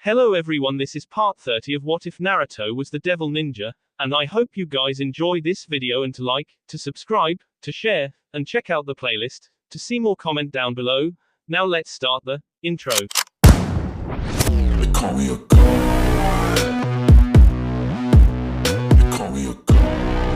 Hello everyone, this is part 30 of What If Naruto Was the Devil Ninja, and I hope you guys enjoy this video and to like, to subscribe, to share, and check out the playlist, to see more comment down below. Now let's start the intro. They call me a god. They call me a god.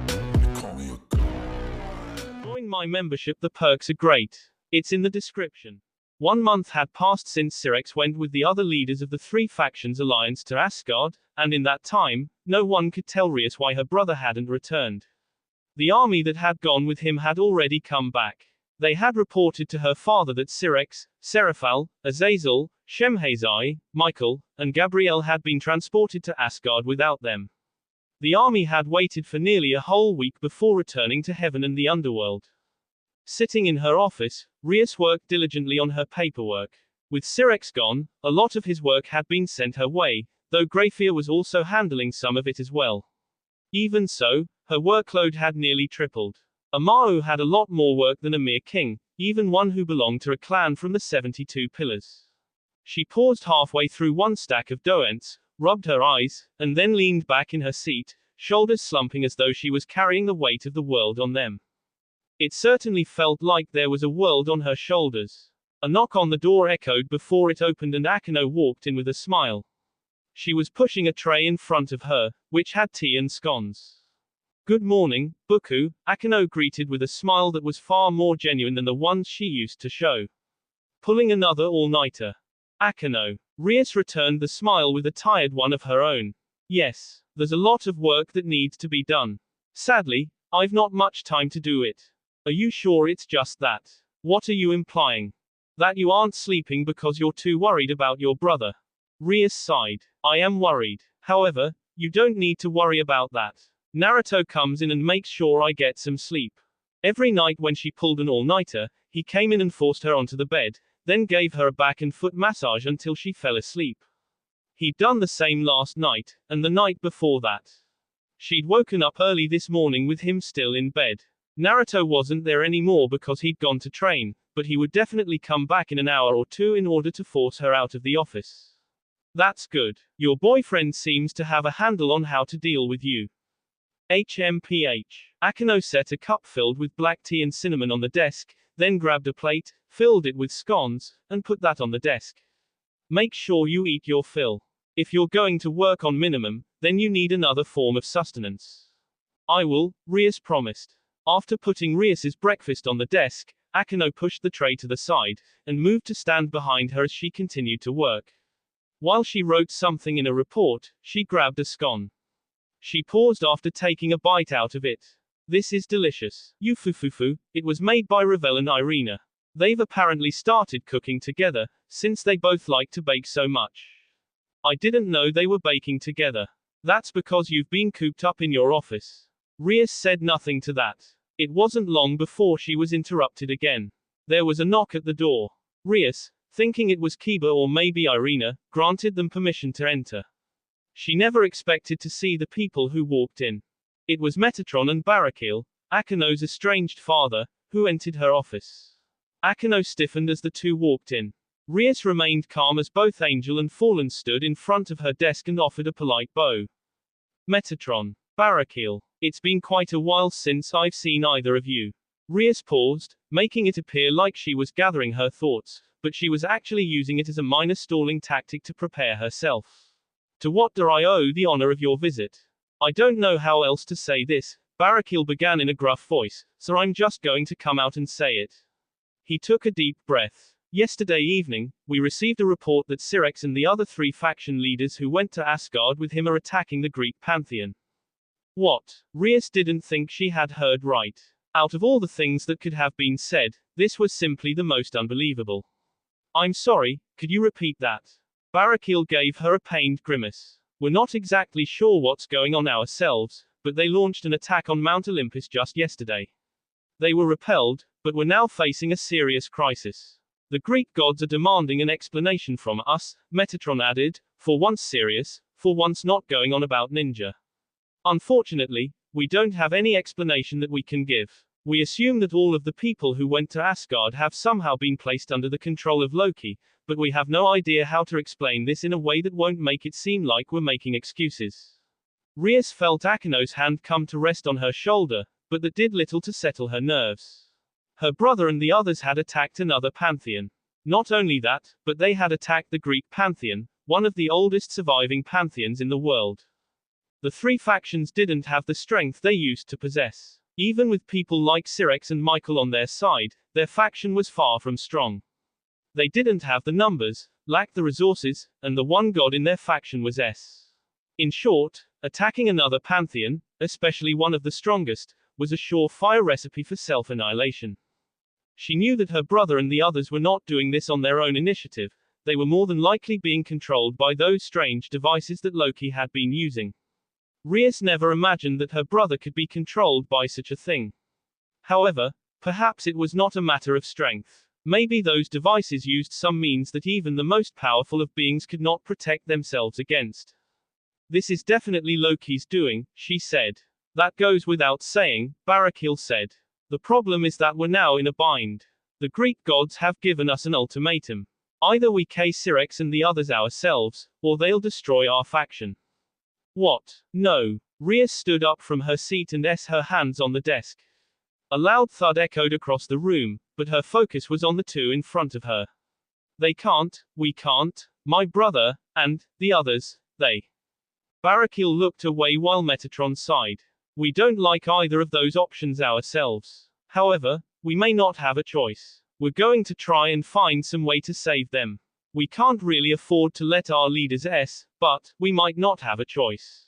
They call me a god. Join my membership, the perks are great. It's in the description. 1 month had passed since Syrinx went with the other leaders of the three factions alliance to Asgard, and in that time, no one could tell Rias why her brother hadn't returned. The army that had gone with him had already come back. They had reported to her father that Syrinx, Seraphal, Azazel, Shemhazai, Michael, and Gabrielle had been transported to Asgard without them. The army had waited for nearly a whole week before returning to heaven and the underworld. Sitting in her office, Rias worked diligently on her paperwork. With Syrinx gone, a lot of his work had been sent her way, though Greyfear was also handling some of it as well. Even so, her workload had nearly tripled. Amao had a lot more work than a mere king, even one who belonged to a clan from the 72 Pillars. She paused halfway through one stack of doents, rubbed her eyes, and then leaned back in her seat, shoulders slumping as though she was carrying the weight of the world on them. It certainly felt like there was a world on her shoulders. A knock on the door echoed before it opened and Akeno walked in with a smile. She was pushing a tray in front of her, which had tea and scones. Good morning, Buku, Akeno greeted with a smile that was far more genuine than the ones she used to show. Pulling another all-nighter. Akeno. Rias returned the smile with a tired one of her own. Yes, there's a lot of work that needs to be done. Sadly, I've not much time to do it. Are you sure it's just that? What are you implying? That you aren't sleeping because you're too worried about your brother? Rias sighed. I am worried. However, you don't need to worry about that. Naruto comes in and makes sure I get some sleep. Every night when she pulled an all-nighter, he came in and forced her onto the bed, then gave her a back and foot massage until she fell asleep. He'd done the same last night, and the night before that. She'd woken up early this morning with him still in bed. Naruto wasn't there anymore because he'd gone to train, but he would definitely come back in an hour or two in order to force her out of the office. That's good. Your boyfriend seems to have a handle on how to deal with you. HMPH. Akeno set a cup filled with black tea and cinnamon on the desk, then grabbed a plate, filled it with scones, and put that on the desk. Make sure you eat your fill. If you're going to work on minimum, then you need another form of sustenance. I will, Rias promised. After putting Rias's breakfast on the desk, Akeno pushed the tray to the side, and moved to stand behind her as she continued to work. While she wrote something in a report, she grabbed a scone. She paused after taking a bite out of it. This is delicious. Yufufufu, it was made by Ravel and Irina. They've apparently started cooking together, since they both like to bake so much. I didn't know they were baking together. That's because you've been cooped up in your office. Rias said nothing to that. It wasn't long before she was interrupted again. There was a knock at the door. Rias, thinking it was Kiba or maybe Irina, granted them permission to enter. She never expected to see the people who walked in. It was Metatron and Barakil, Akeno's estranged father, who entered her office. Akeno stiffened as the two walked in. Rias remained calm as both Angel and Fallen stood in front of her desk and offered a polite bow. Metatron. Barakil. It's been quite a while since I've seen either of you. Rias paused, making it appear like she was gathering her thoughts, but she was actually using it as a minor stalling tactic to prepare herself. To what do I owe the honor of your visit? I don't know how else to say this, Barakil began in a gruff voice, so I'm just going to come out and say it. He took a deep breath. Yesterday evening, we received a report that Syrinx and the other three faction leaders who went to Asgard with him are attacking the Greek pantheon. What? Rias didn't think she had heard right. Out of all the things that could have been said, this was simply the most unbelievable. I'm sorry, could you repeat that? Barakil gave her a pained grimace. We're not exactly sure what's going on ourselves, but they launched an attack on Mount Olympus just yesterday. They were repelled, but we're now facing a serious crisis. The Greek gods are demanding an explanation from us, Metatron added, for once serious, for once not going on about ninja. Unfortunately, we don't have any explanation that we can give. We assume that all of the people who went to Asgard have somehow been placed under the control of Loki, but we have no idea how to explain this in a way that won't make it seem like we're making excuses. Rias felt Akino's hand come to rest on her shoulder, but that did little to settle her nerves. Her brother and the others had attacked another pantheon. Not only that, but they had attacked the Greek pantheon, one of the oldest surviving pantheons in the world. The three factions didn't have the strength they used to possess. Even with people like Syrinx and Michael on their side, their faction was far from strong. They didn't have the numbers, lacked the resources, and the one god in their faction was S. In short, attacking another pantheon, especially one of the strongest, was a surefire recipe for self-annihilation. She knew that her brother and the others were not doing this on their own initiative, they were more than likely being controlled by those strange devices that Loki had been using. Rias never imagined that her brother could be controlled by such a thing. However, perhaps it was not a matter of strength. Maybe those devices used some means that even the most powerful of beings could not protect themselves against. This is definitely Loki's doing, she said. That goes without saying, Barakil said. The problem is that we're now in a bind. The Greek gods have given us an ultimatum. Either we kill Syrinx and the others ourselves, or they'll destroy our faction. What? No. Rias stood up from her seat and her hands on the desk. A loud thud echoed across the room, but her focus was on the two in front of her. They can't, we can't, my brother, and, the others, they. Barakil looked away while Metatron sighed. We don't like either of those options ourselves. However, we may not have a choice. We're going to try and find some way to save them. We can't really afford to let our leaders but we might not have a choice.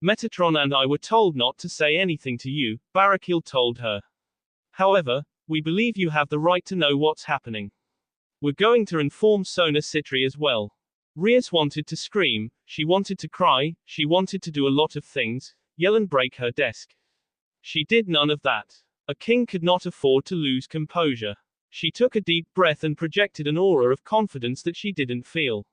Metatron and I were told not to say anything to you, Barakil told her. However, we believe you have the right to know what's happening. We're going to inform Sona Citri as well. Rias wanted to scream, she wanted to cry, she wanted to do a lot of things, yell and break her desk. She did none of that. A king could not afford to lose composure. She took a deep breath and projected an aura of confidence that she didn't feel.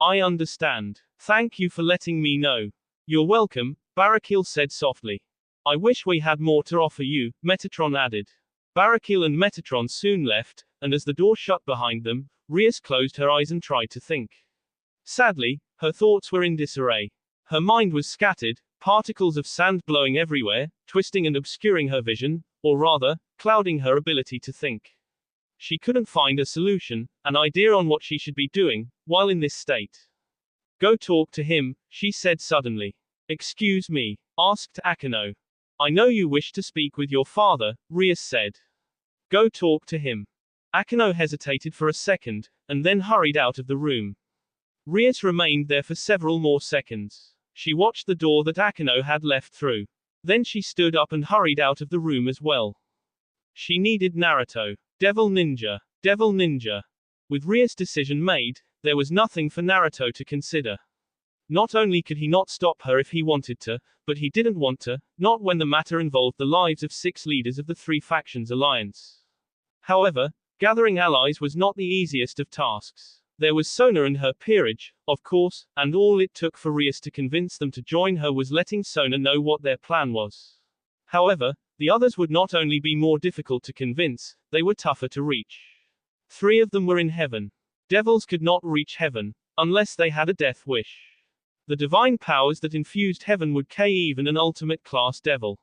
I understand. Thank you for letting me know. You're welcome, Barakil said softly. I wish we had more to offer you, Metatron added. Barakil and Metatron soon left, and as the door shut behind them, Rias closed her eyes and tried to think. Sadly, her thoughts were in disarray. Her mind was scattered, particles of sand blowing everywhere, twisting and obscuring her vision, or rather, clouding her ability to think. She couldn't find a solution, an idea on what she should be doing, while in this state. Go talk to him, she said suddenly. Excuse me, asked Akino. I know you wish to speak with your father, Rias said. Go talk to him. Akino hesitated for a second, and then hurried out of the room. Rias remained there for several more seconds. She watched the door that Akino had left through. Then she stood up and hurried out of the room as well. She needed Naruto. Devil Ninja. Devil Ninja. With Rias' decision made, there was nothing for Naruto to consider. Not only could he not stop her if he wanted to, but he didn't want to, not when the matter involved the lives of 6 leaders of the 3 factions alliance. However, gathering allies was not the easiest of tasks. There was Sona and her peerage, of course, and all it took for Rias to convince them to join her was letting Sona know what their plan was. However, the others would not only be more difficult to convince, they were tougher to reach. 3 of them were in heaven. Devils could not reach heaven, unless they had a death wish. The divine powers that infused heaven would kill even an ultimate class devil.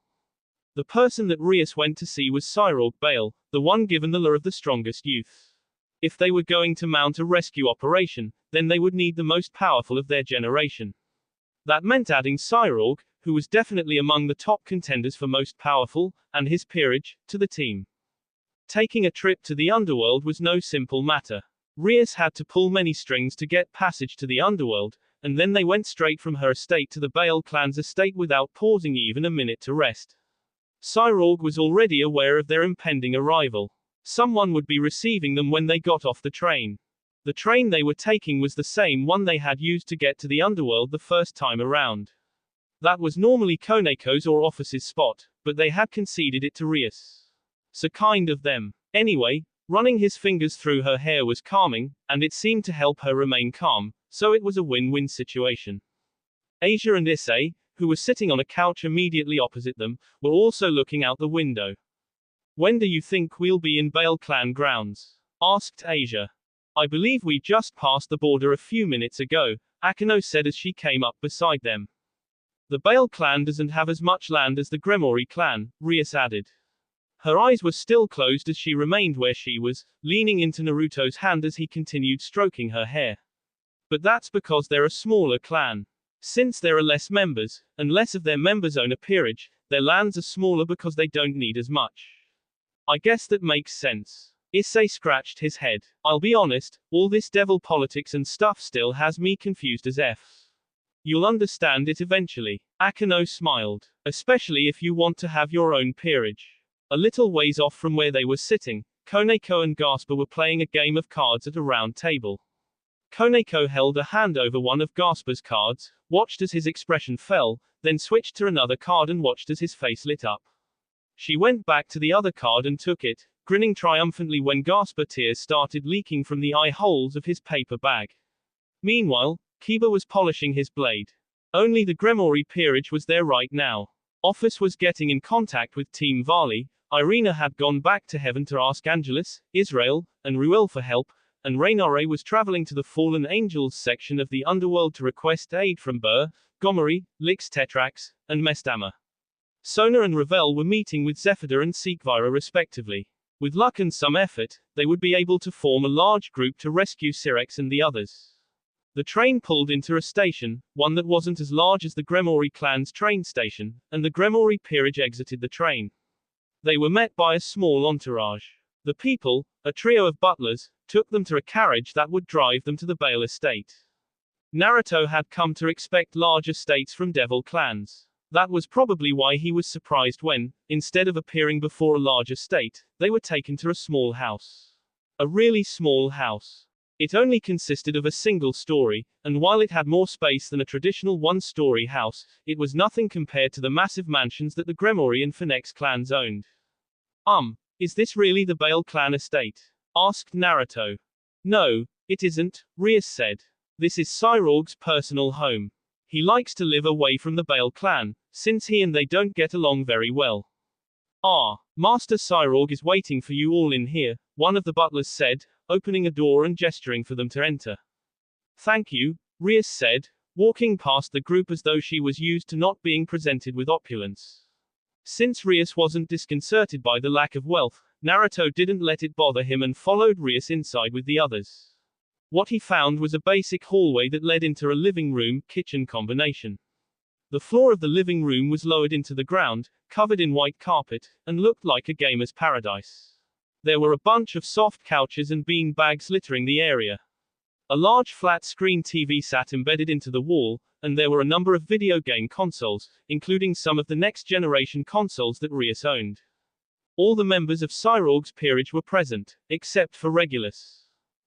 The person that Rias went to see was Cyrog Bale, the one given the lure of the strongest youth. If they were going to mount a rescue operation, then they would need the most powerful of their generation. That meant adding Cyrog, who was definitely among the top contenders for most powerful, and his peerage, to the team. Taking a trip to the underworld was no simple matter. Rias had to pull many strings to get passage to the underworld, and then they went straight from her estate to the Bale clan's estate without pausing even a minute to rest. Cyrog was already aware of their impending arrival. Someone would be receiving them when they got off the train. The train they were taking was the same one they had used to get to the underworld the first time around. That was normally Koneko's or Office's spot, but they had conceded it to Rias. So kind of them. Anyway, running his fingers through her hair was calming, and it seemed to help her remain calm, so it was a win-win situation. Asia and Issei, who were sitting on a couch immediately opposite them, were also looking out the window. When do you think we'll be in Bale clan grounds? Asked Asia. I believe we just passed the border a few minutes ago, Akano said as she came up beside them. The Bale clan doesn't have as much land as the Gremory clan, Rias added. Her eyes were still closed as she remained where she was, leaning into Naruto's hand as he continued stroking her hair. But that's because they're a smaller clan. Since there are less members, and less of their members own a peerage, their lands are smaller because they don't need as much. I guess that makes sense. Issei scratched his head. I'll be honest, all this devil politics and stuff still has me confused as F. You'll understand it eventually. Akano smiled. Especially if you want to have your own peerage. A little ways off from where they were sitting, Koneko and Gasper were playing a game of cards at a round table. Koneko held a hand over one of Gasper's cards, watched as his expression fell, then switched to another card and watched as his face lit up. She went back to the other card and took it, grinning triumphantly when Gasper tears started leaking from the eye holes of his paper bag. Meanwhile, Kiba was polishing his blade. Only the Gremory peerage was there right now. Office was getting in contact with Team Varley, Irina had gone back to heaven to ask Angelus, Israel, and Ruel for help, and Raynare was traveling to the Fallen Angels section of the underworld to request aid from Burr, Gomery, Lix Tetrax, and Mestama. Sona and Ravel were meeting with Zephyda and Seekvira respectively. With luck and some effort, they would be able to form a large group to rescue Syrex and the others. The train pulled into a station, one that wasn't as large as the Gremory clan's train station, and the Gremory peerage exited the train. They were met by a small entourage. The people, a trio of butlers, took them to a carriage that would drive them to the Bale estate. Naruto had come to expect large estates from devil clans. That was probably why he was surprised when, instead of appearing before a large estate, they were taken to a small house. A really small house. It only consisted of a single story, and while it had more space than a traditional one-story house, it was nothing compared to the massive mansions that the Gremory and Phoenix clans owned. Is this really the Bale clan estate? Asked Naruto. No, it isn't, Rias said. This is Cyrog's personal home. He likes to live away from the Bale clan, since he and they don't get along very well. Master Cyrog is waiting for you all in here, one of the butlers said, opening a door and gesturing for them to enter. Thank you, Rias said, walking past the group as though she was used to not being presented with opulence. Since Rias wasn't disconcerted by the lack of wealth, Naruto didn't let it bother him and followed Rias inside with the others. What he found was a basic hallway that led into a living room-kitchen combination. The floor of the living room was lowered into the ground, covered in white carpet, and looked like a gamer's paradise. There were a bunch of soft couches and bean bags littering the area. A large flat-screen TV sat embedded into the wall, and there were a number of video game consoles, including some of the next-generation consoles that Rias owned. All the members of Cyrog's peerage were present, except for Regulus.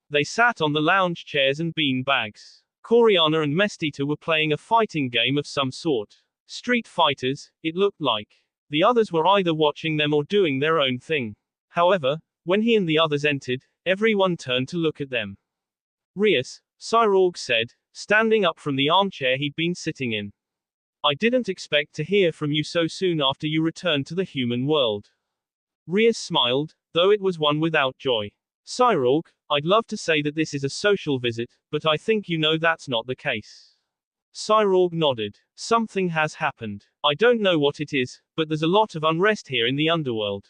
They sat on the lounge chairs and bean bags. Coriana and Mestita were playing a fighting game of some sort. Street fighters, it looked like. The others were either watching them or doing their own thing. However, when he and the others entered, everyone turned to look at them. Rias, Cyrog said, standing up from the armchair he'd been sitting in. I didn't expect to hear from you so soon after you returned to the human world. Rias smiled, though it was one without joy. Cyrog, I'd love to say that this is a social visit, but I think you know that's not the case. Cyrog nodded. Something has happened. I don't know what it is, but there's a lot of unrest here in the underworld.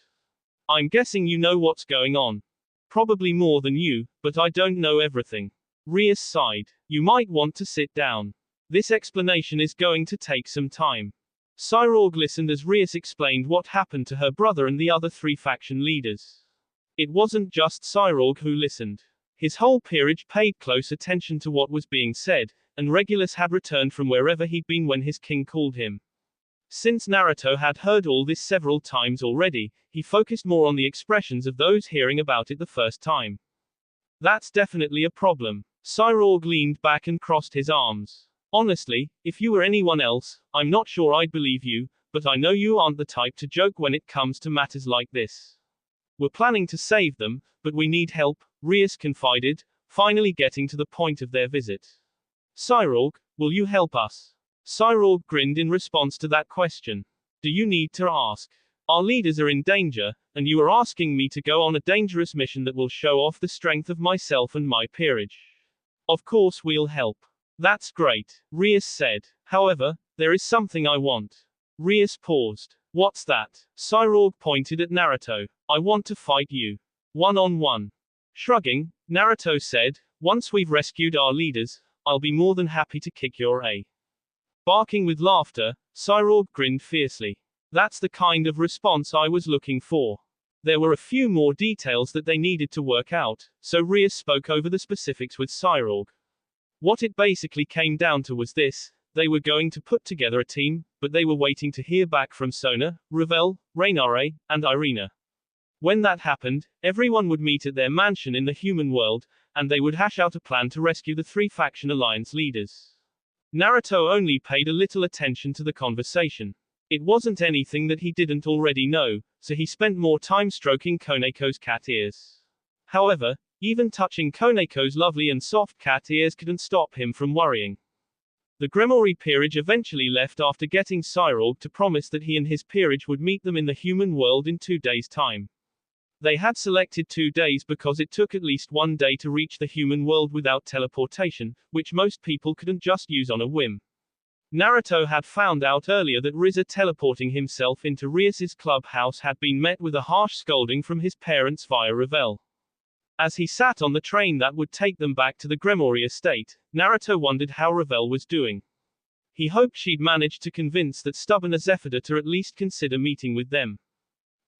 I'm guessing you know what's going on. Probably more than you, but I don't know everything. Rias sighed. You might want to sit down. This explanation is going to take some time. Cyrog listened as Rias explained what happened to her brother and the other three faction leaders. It wasn't just Cyrog who listened. His whole peerage paid close attention to what was being said, and Regulus had returned from wherever he'd been when his king called him. Since Naruto had heard all this several times already, he focused more on the expressions of those hearing about it the first time. That's definitely a problem. Cyrog leaned back and crossed his arms. Honestly, if you were anyone else, I'm not sure I'd believe you, but I know you aren't the type to joke when it comes to matters like this. We're planning to save them, but we need help, Rias confided, finally getting to the point of their visit. Cyrog, will you help us? Cyrog grinned in response to that question. Do you need to ask? Our leaders are in danger, and you are asking me to go on a dangerous mission that will show off the strength of myself and my peerage. Of course we'll help. That's great, Rias said. However, there is something I want. Rias paused. What's that? Cyborg pointed at Naruto. I want to fight you. One-on-one. Shrugging, Naruto said, once we've rescued our leaders, I'll be more than happy to kick your a. Barking with laughter, Cyborg grinned fiercely. That's the kind of response I was looking for. There were a few more details that they needed to work out, so Rias spoke over the specifics with Cyborg. What it basically came down to was this: they were going to put together a team, but they were waiting to hear back from Sona, Revel, Rainare, and Irina. When that happened, everyone would meet at their mansion in the human world, and they would hash out a plan to rescue the three faction alliance leaders. Naruto only paid a little attention to the conversation. It wasn't anything that he didn't already know, so he spent more time stroking Koneko's cat ears. However, even touching Koneko's lovely and soft cat ears couldn't stop him from worrying. The Grimoire peerage eventually left after getting Cyborg to promise that he and his peerage would meet them in the human world in 2 days' time. They had selected 2 days because it took at least 1 day to reach the human world without teleportation, which most people couldn't just use on a whim. Naruto had found out earlier that Riza teleporting himself into Rias's clubhouse had been met with a harsh scolding from his parents via Revel. As he sat on the train that would take them back to the Grimoire estate, Naruto wondered how Revel was doing. He hoped she'd managed to convince that stubborn Azefida to at least consider meeting with them.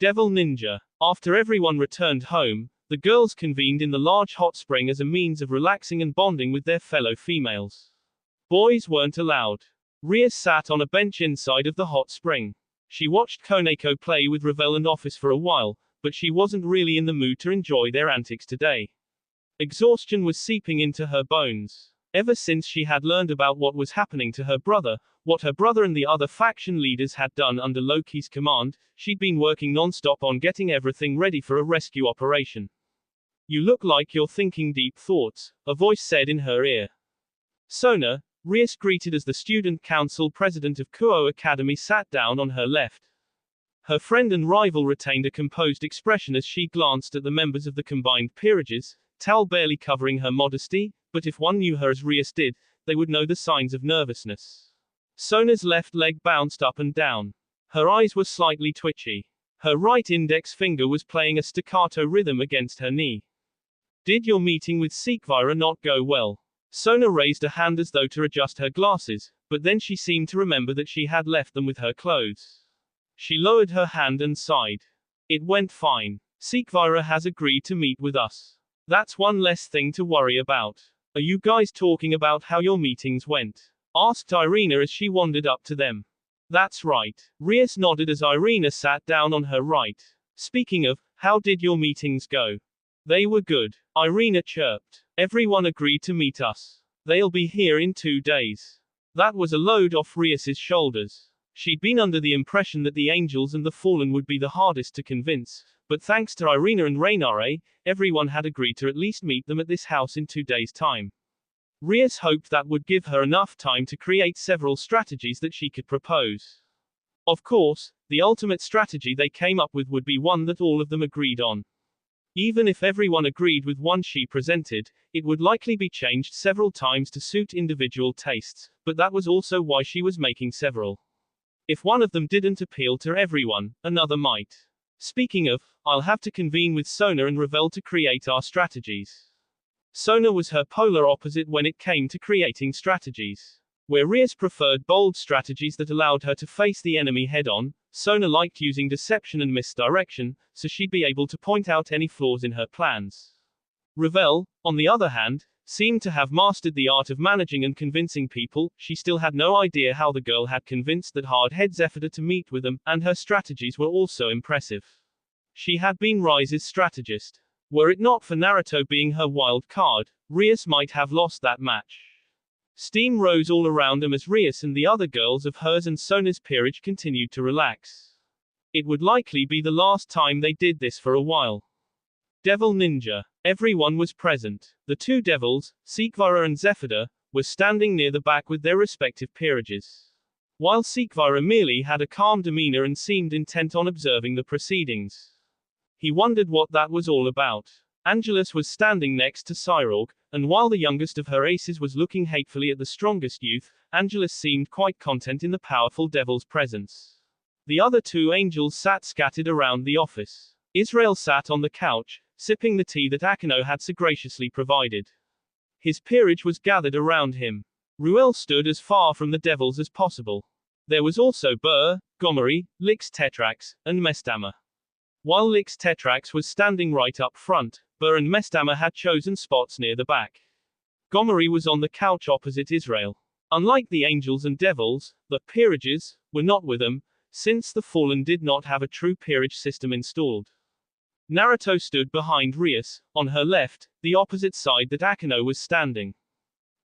Devil Ninja. After everyone returned home, the girls convened in the large hot spring as a means of relaxing and bonding with their fellow females. Boys weren't allowed. Rias sat on a bench inside of the hot spring. She watched Koneko play with Revel and Office for a while, but she wasn't really in the mood to enjoy their antics today. Exhaustion was seeping into her bones. Ever since she had learned about what was happening to her brother, what her brother and the other faction leaders had done under Loki's command, she'd been working non-stop on getting everything ready for a rescue operation. You look like you're thinking deep thoughts, a voice said in her ear. Sona, Rias greeted as the student council president of Kuo Academy sat down on her left. Her friend and rival retained a composed expression as she glanced at the members of the combined peerages, towel barely covering her modesty, but if one knew her as Rias did, they would know the signs of nervousness. Sona's left leg bounced up and down. Her eyes were slightly twitchy. Her right index finger was playing a staccato rhythm against her knee. Did your meeting with Sekvira not go well? Sona raised a hand as though to adjust her glasses, but then she seemed to remember that she had left them with her clothes. She lowered her hand and sighed. It went fine. Sekvira has agreed to meet with us. That's one less thing to worry about. Are you guys talking about how your meetings went? Asked Irina as she wandered up to them. That's right. Rias nodded as Irina sat down on her right. Speaking of, how did your meetings go? They were good. Irina chirped. Everyone agreed to meet us. They'll be here in 2 days. That was a load off Rias's shoulders. She'd been under the impression that the angels and the fallen would be the hardest to convince, but thanks to Irina and Rainare, everyone had agreed to at least meet them at this house in 2 days' time. Rias hoped that would give her enough time to create several strategies that she could propose. Of course, the ultimate strategy they came up with would be one that all of them agreed on. Even if everyone agreed with one she presented, it would likely be changed several times to suit individual tastes, but that was also why she was making several. If one of them didn't appeal to everyone, another might. Speaking of, I'll have to convene with Sona and Revel to create our strategies. Sona was her polar opposite when it came to creating strategies. Where Rias preferred bold strategies that allowed her to face the enemy head-on, Sona liked using deception and misdirection, so she'd be able to point out any flaws in her plans. Revel, on the other hand, seemed to have mastered the art of managing and convincing people. She still had no idea how the girl had convinced that hard-head Zephyda to meet with them, and her strategies were also impressive. She had been Rise's strategist. Were it not for Naruto being her wild card, Rias might have lost that match. Steam rose all around them as Rias and the other girls of hers and Sona's peerage continued to relax. It would likely be the last time they did this for a while. Devil Ninja. Everyone was present. The 2 devils, Sekvira and Zephyda, were standing near the back with their respective peerages. while Sikvira merely had a calm demeanor and seemed intent on observing the proceedings. He wondered what that was all about. Angelus was standing next to Cyrog, and while the youngest of her aces was looking hatefully at the strongest youth, Angelus seemed quite content in the powerful devil's presence. The other two angels sat scattered around the office. Israel sat on the couch, sipping the tea that Akino had so graciously provided. His peerage was gathered around him. Ruel stood as far from the devils as possible. There was also Burr, Gomery, Lix Tetrax, and Mestama. While Lix Tetrax was standing right up front, Burr and Mestama had chosen spots near the back. Gomery was on the couch opposite Israel. Unlike the angels and devils, the peerages were not with them, since the fallen did not have a true peerage system installed. Naruto stood behind Rias, on her left, the opposite side that Akino was standing.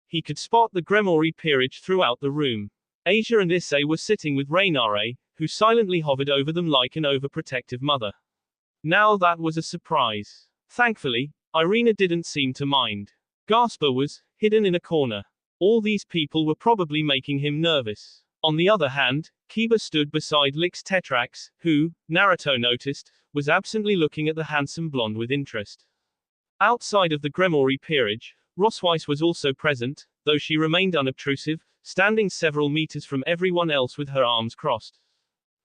He could spot the Gremori peerage throughout the room. Asia and Issei were sitting with Rainare, who silently hovered over them like an overprotective mother. Now that was a surprise. Thankfully, Irina didn't seem to mind. Gasper was hidden in a corner. All these people were probably making him nervous. On the other hand, Kiba stood beside Lix Tetrax, who, Naruto noticed, was absently looking at the handsome blonde with interest. Outside of the Gremori peerage, Rosweiss was also present, though she remained unobtrusive, standing several meters from everyone else with her arms crossed.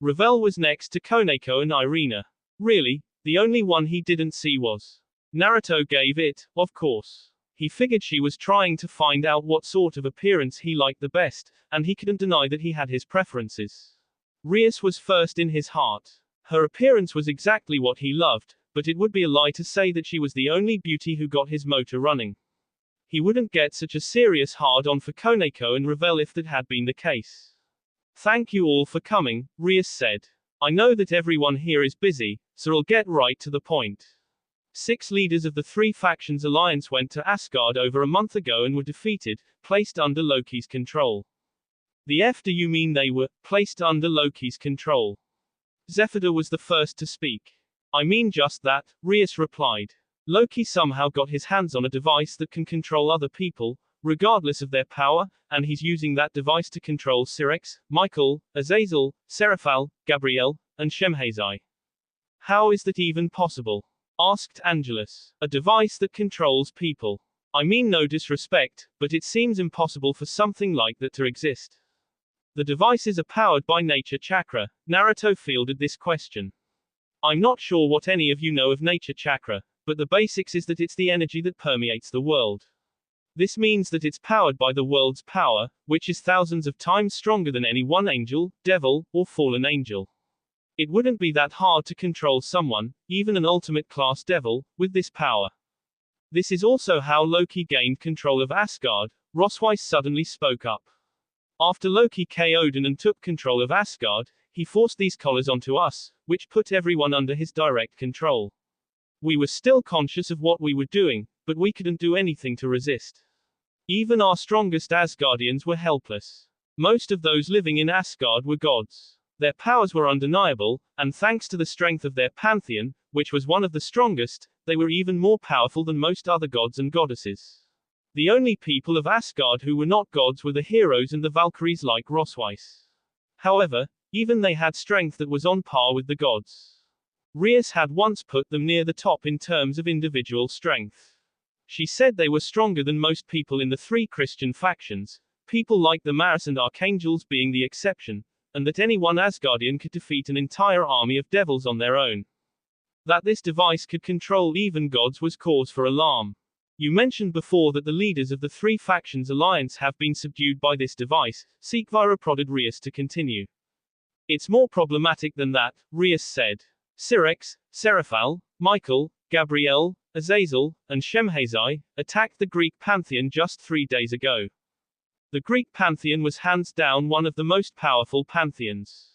Ravel was next to Koneko and Irina. Really, the only one he didn't see was. Naruto gave it, of course. He figured she was trying to find out what sort of appearance he liked the best, and he couldn't deny that he had his preferences. Rias was first in his heart. Her appearance was exactly what he loved, but it would be a lie to say that she was the only beauty who got his motor running. He wouldn't get such a serious hard-on for Koneko and Ravel if that had been the case. Thank you all for coming, Rias said. I know that everyone here is busy, so I'll get right to the point. 6 leaders of the 3 factions alliance went to Asgard over a month ago and were defeated, placed under Loki's control. The F do you mean they were placed under Loki's control? Zephyda was the first to speak. I mean just that, Rias replied. Loki somehow got his hands on a device that can control other people, regardless of their power, and he's using that device to control Syrinx, Michael, Azazel, Seraphal, Gabriel, and Shemhazai. How is that even possible? Asked Angelus. A device that controls people. I mean no disrespect, but it seems impossible for something like that to exist. The devices are powered by nature chakra. Naruto fielded this question. I'm not sure what any of you know of nature chakra, but the basics is that it's the energy that permeates the world. This means that it's powered by the world's power, which is thousands of times stronger than any one angel, devil, or fallen angel. It wouldn't be that hard to control someone, even an ultimate class devil, with this power. This is also how Loki gained control of Asgard. Rosweiss suddenly spoke up. After Loki KO'd and took control of Asgard, he forced these collars onto us, which put everyone under his direct control. We were still conscious of what we were doing, but we couldn't do anything to resist. Even our strongest Asgardians were helpless. Most of those living in Asgard were gods. Their powers were undeniable, and thanks to the strength of their pantheon, which was one of the strongest, they were even more powerful than most other gods and goddesses. The only people of Asgard who were not gods were the heroes and the Valkyries like Rosweiss. However, even they had strength that was on par with the gods. Rias had once put them near the top in terms of individual strength. She said they were stronger than most people in the 3 Christian factions, people like the Maris and Archangels being the exception, and that any one Asgardian could defeat an entire army of devils on their own. That this device could control even gods was cause for alarm. You mentioned before that the leaders of the 3 factions alliance have been subdued by this device. Sikvira prodded Rias to continue. It's more problematic than that, Rias said. Syrinx, Seraphal, Michael, Gabriel, Azazel, and Shemhazai attacked the Greek pantheon just 3 days ago. The Greek pantheon was hands down one of the most powerful pantheons.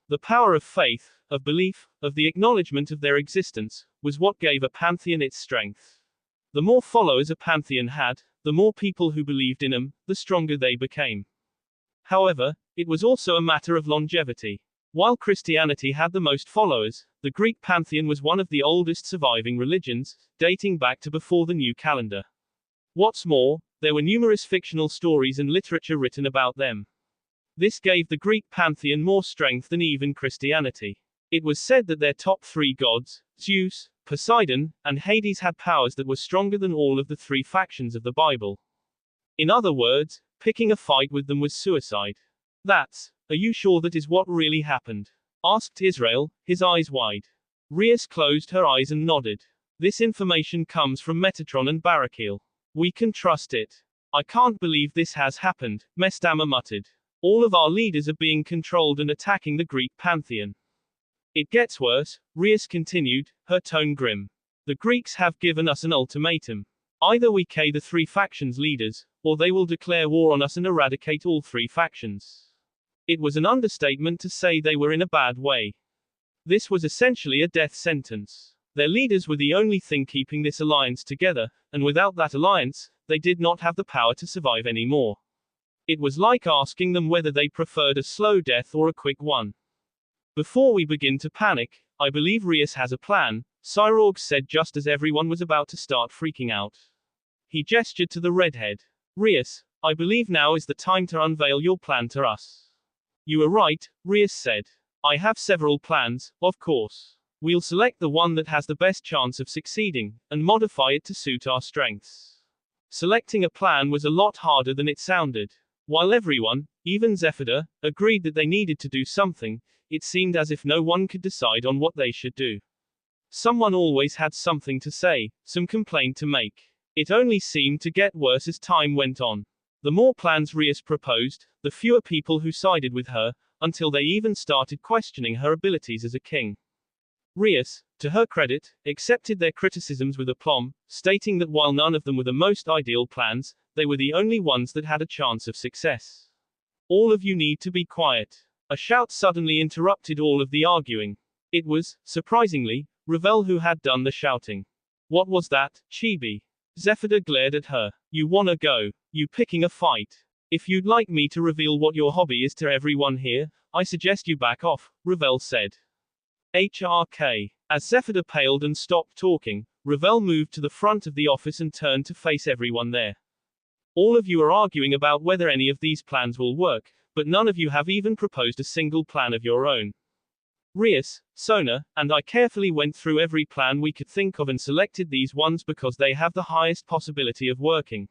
The power of faith, of belief, of the acknowledgement of their existence, was what gave a pantheon its strength. The more followers a pantheon had, the more people who believed in them, the stronger they became. However, it was also a matter of longevity. While Christianity had the most followers, the Greek pantheon was one of the oldest surviving religions, dating back to before the new calendar. What's more, there were numerous fictional stories and literature written about them. This gave the Greek pantheon more strength than even Christianity. It was said that their top three gods, Zeus, Poseidon, and Hades, had powers that were stronger than all of the three factions of the Bible. In other words, picking a fight with them was suicide. Are you sure that is what really happened? Asked Israel, his eyes wide. Rias closed her eyes and nodded. This information comes from Metatron and Barakiel. We can trust it. I can't believe this has happened, Mestama muttered. All of our leaders are being controlled and attacking the Greek pantheon. It gets worse, Rias continued, her tone grim. The Greeks have given us an ultimatum. Either we kill the three factions' leaders, or they will declare war on us and eradicate all three factions. It was an understatement to say they were in a bad way. This was essentially a death sentence. Their leaders were the only thing keeping this alliance together, and without that alliance, they did not have the power to survive anymore. It was like asking them whether they preferred a slow death or a quick one. Before we begin to panic, I believe Rias has a plan, Cyrorg said just as everyone was about to start freaking out. He gestured to the redhead. Rias, I believe now is the time to unveil your plan to us. You are right, Rias said. I have several plans, of course. We'll select the one that has the best chance of succeeding, and modify it to suit our strengths. Selecting a plan was a lot harder than it sounded. While everyone, even Zephyda, agreed that they needed to do something, it seemed as if no one could decide on what they should do. Someone always had something to say, some complaint to make. It only seemed to get worse as time went on. The more plans Rias proposed, the fewer people who sided with her, until they even started questioning her abilities as a king. Rias, to her credit, accepted their criticisms with aplomb, stating that while none of them were the most ideal plans, they were the only ones that had a chance of success. All of you need to be quiet. A shout suddenly interrupted all of the arguing. It was, surprisingly, Ravel who had done the shouting. What was that, Chibi? Zephyda glared at her. You wanna go? You picking a fight? If you'd like me to reveal what your hobby is to everyone here, I suggest you back off, Ravel said. HRK. As Zephyda paled and stopped talking, Ravel moved to the front of the office and turned to face everyone there. All of you are arguing about whether any of these plans will work, but none of you have even proposed a single plan of your own. Rias, Sona, and I carefully went through every plan we could think of and selected these ones because they have the highest possibility of working.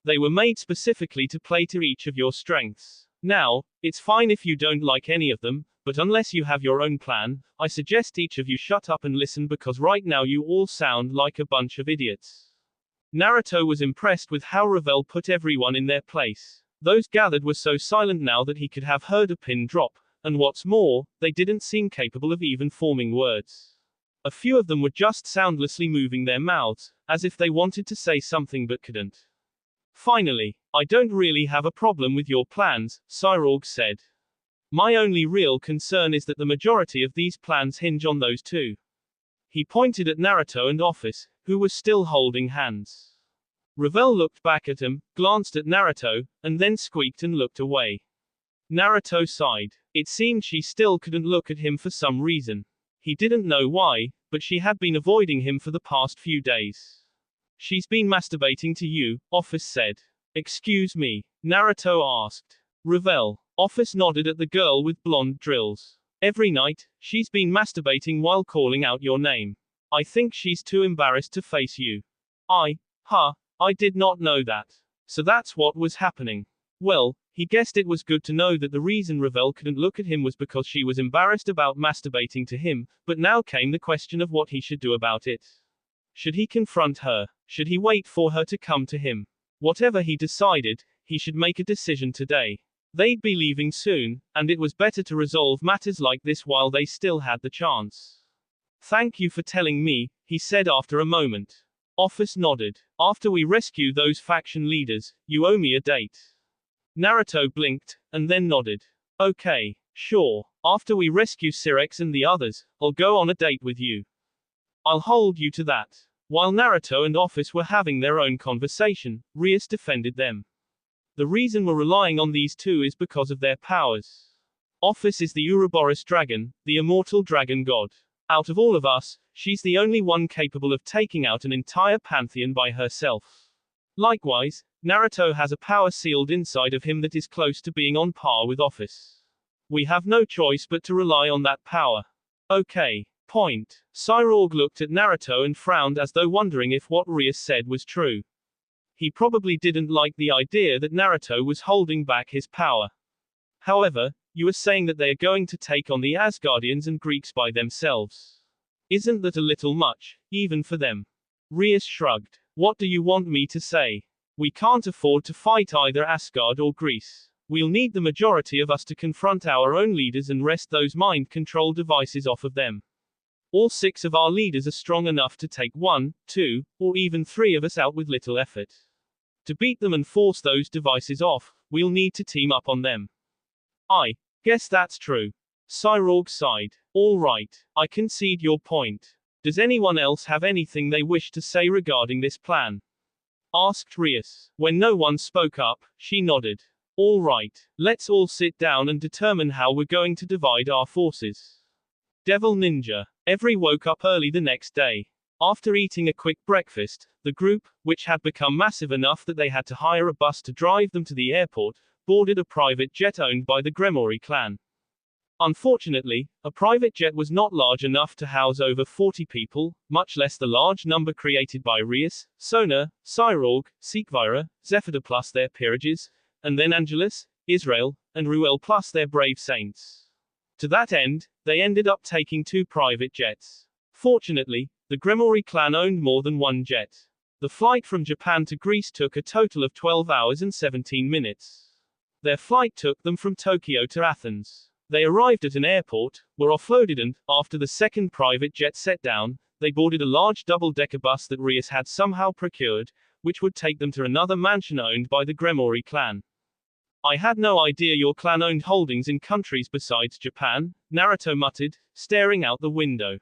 They were made specifically to play to each of your strengths. Now, it's fine if you don't like any of them, but unless you have your own plan, I suggest each of you shut up and listen because right now you all sound like a bunch of idiots. Naruto was impressed with how Ravel put everyone in their place. Those gathered were so silent now that he could have heard a pin drop. And what's more, they didn't seem capable of even forming words. A few of them were just soundlessly moving their mouths, as if they wanted to say something but couldn't. Finally, I don't really have a problem with your plans, Cyrorg said. My only real concern is that the majority of these plans hinge on those two. He pointed at Naruto and Office, who were still holding hands. Ravel looked back at him, glanced at Naruto, and then squeaked and looked away. Naruto sighed. It seemed she still couldn't look at him for some reason. He didn't know why, but she had been avoiding him for the past few days. She's been masturbating to you, Office said. Excuse me? Naruto asked. Ravel. Office nodded at the girl with blonde drills. Every night, she's been masturbating while calling out your name. I think she's too embarrassed to face you. I did not know that. So that's what was happening. Well, he guessed it was good to know that the reason Ravel couldn't look at him was because she was embarrassed about masturbating to him, but now came the question of what he should do about it. Should he confront her? Should he wait for her to come to him? Whatever he decided, he should make a decision today. They'd be leaving soon, and it was better to resolve matters like this while they still had the chance. Thank you for telling me, he said after a moment. Office nodded. After we rescue those faction leaders, you owe me a date. Naruto blinked, and then nodded. Okay, sure. After we rescue Syrex and the others, I'll go on a date with you. I'll hold you to that. While Naruto and Office were having their own conversation, Rias defended them. The reason we're relying on these two is because of their powers. Office is the Ouroboros dragon, the immortal dragon god. Out of all of us, she's the only one capable of taking out an entire pantheon by herself. Likewise, Naruto has a power sealed inside of him that is close to being on par with Office. We have no choice but to rely on that power. Okay. Point. Cyborg looked at Naruto and frowned as though wondering if what Rias said was true. He probably didn't like the idea that Naruto was holding back his power. However, you are saying that they are going to take on the Asgardians and Greeks by themselves. Isn't that a little much, even for them? Rias shrugged. What do you want me to say? We can't afford to fight either Asgard or Greece. We'll need the majority of us to confront our own leaders and wrest those mind control devices off of them. All 6 of our leaders are strong enough to take 1, 2, or even 3 of us out with little effort. To beat them and force those devices off, we'll need to team up on them. I guess that's true. Cyborg sighed. All right, I concede your point. Does anyone else have anything they wish to say regarding this plan? Asked Rias. When no one spoke up, she nodded. All right, let's all sit down and determine how we're going to divide our forces. Devil Ninja. Every woke up early the next day. After eating a quick breakfast, the group, which had become massive enough that they had to hire a bus to drive them to the airport, boarded a private jet owned by the Gremori clan. Unfortunately, a private jet was not large enough to house over 40 people, much less the large number created by Rias, Sona, Cyborg, Seekvira, Zephyr plus their peerages, and then Angelus, Israel, and Ruel plus their brave saints. To that end, they ended up taking 2 private jets. Fortunately, the Gremori clan owned more than one jet. The flight from Japan to Greece took a total of 12 hours and 17 minutes. Their flight took them from Tokyo to Athens. They arrived at an airport, were offloaded and, after the second private jet set down, they boarded a large double-decker bus that Rias had somehow procured, which would take them to another mansion owned by the Gremori clan. I had no idea your clan owned holdings in countries besides Japan, Naruto muttered, staring out the window.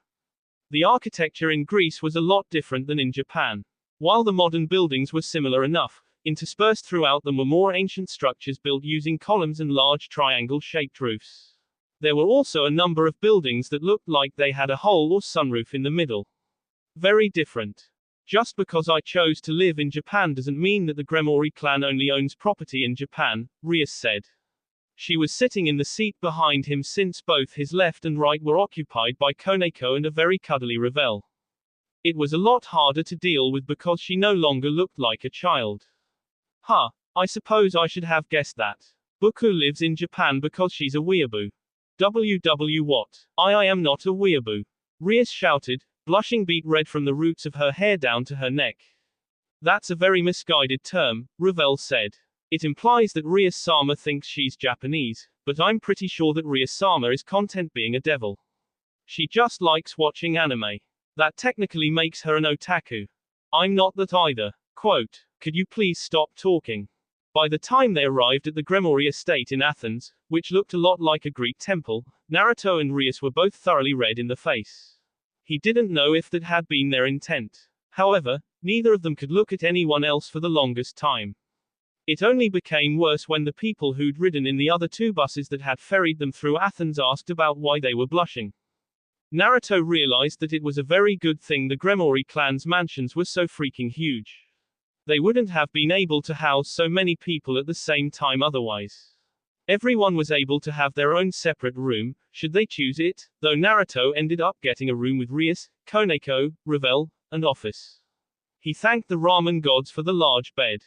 The architecture in Greece was a lot different than in Japan. While the modern buildings were similar enough, interspersed throughout them were more ancient structures built using columns and large triangle-shaped roofs. There were also a number of buildings that looked like they had a hole or sunroof in the middle. Very different. Just because I chose to live in Japan doesn't mean that the Gremori clan only owns property in Japan, Rias said. She was sitting in the seat behind him since both his left and right were occupied by Koneko and a very cuddly Revel. It was a lot harder to deal with because she no longer looked like a child. Huh, I suppose I should have guessed that. Buku lives in Japan because she's a weeaboo. What? I am not a weeaboo. Rias shouted, blushing beet red from the roots of her hair down to her neck. That's a very misguided term, Revel said. It implies that Rias-sama thinks she's Japanese, but I'm pretty sure that Rias-sama is content being a devil. She just likes watching anime. That technically makes her an otaku. I'm not that either. Quote, could you please stop talking? By the time they arrived at the Gremori estate in Athens, which looked a lot like a Greek temple, Naruto and Rias were both thoroughly red in the face. He didn't know if that had been their intent. However, neither of them could look at anyone else for the longest time. It only became worse when the people who'd ridden in the other 2 buses that had ferried them through Athens asked about why they were blushing. Naruto realized that it was a very good thing the Gremori clan's mansions were so freaking huge. They wouldn't have been able to house so many people at the same time otherwise. Everyone was able to have their own separate room, should they choose it, though Naruto ended up getting a room with Rias, Koneko, Revel, and Office. He thanked the ramen gods for the large bed.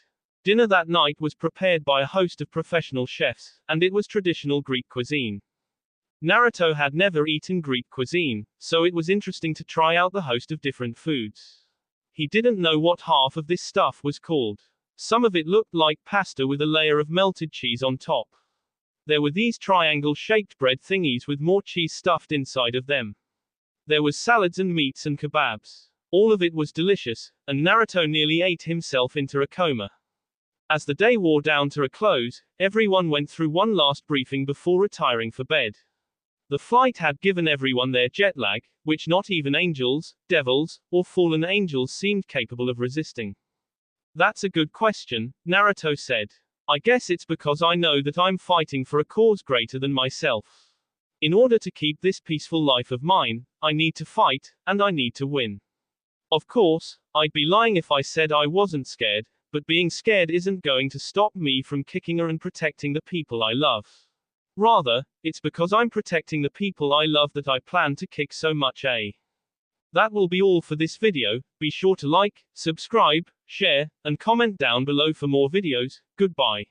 Dinner that night was prepared by a host of professional chefs, and it was traditional Greek cuisine. Naruto had never eaten Greek cuisine, so it was interesting to try out the host of different foods. He didn't know what half of this stuff was called. Some of it looked like pasta with a layer of melted cheese on top. There were these triangle-shaped bread thingies with more cheese stuffed inside of them. There was salads and meats and kebabs. All of it was delicious, and Naruto nearly ate himself into a coma. As the day wore down to a close, everyone went through one last briefing before retiring for bed. The flight had given everyone their jet lag, which not even angels, devils, or fallen angels seemed capable of resisting. That's a good question, Naruto said. I guess it's because I know that I'm fighting for a cause greater than myself. In order to keep this peaceful life of mine, I need to fight, and I need to win. Of course, I'd be lying if I said I wasn't scared, But being scared isn't going to stop me from kicking her and protecting the people I love. Rather, it's because I'm protecting the people I love that I plan to kick so much. That will be all for this video. Be sure to like, subscribe, share, and comment down below for more videos. Goodbye.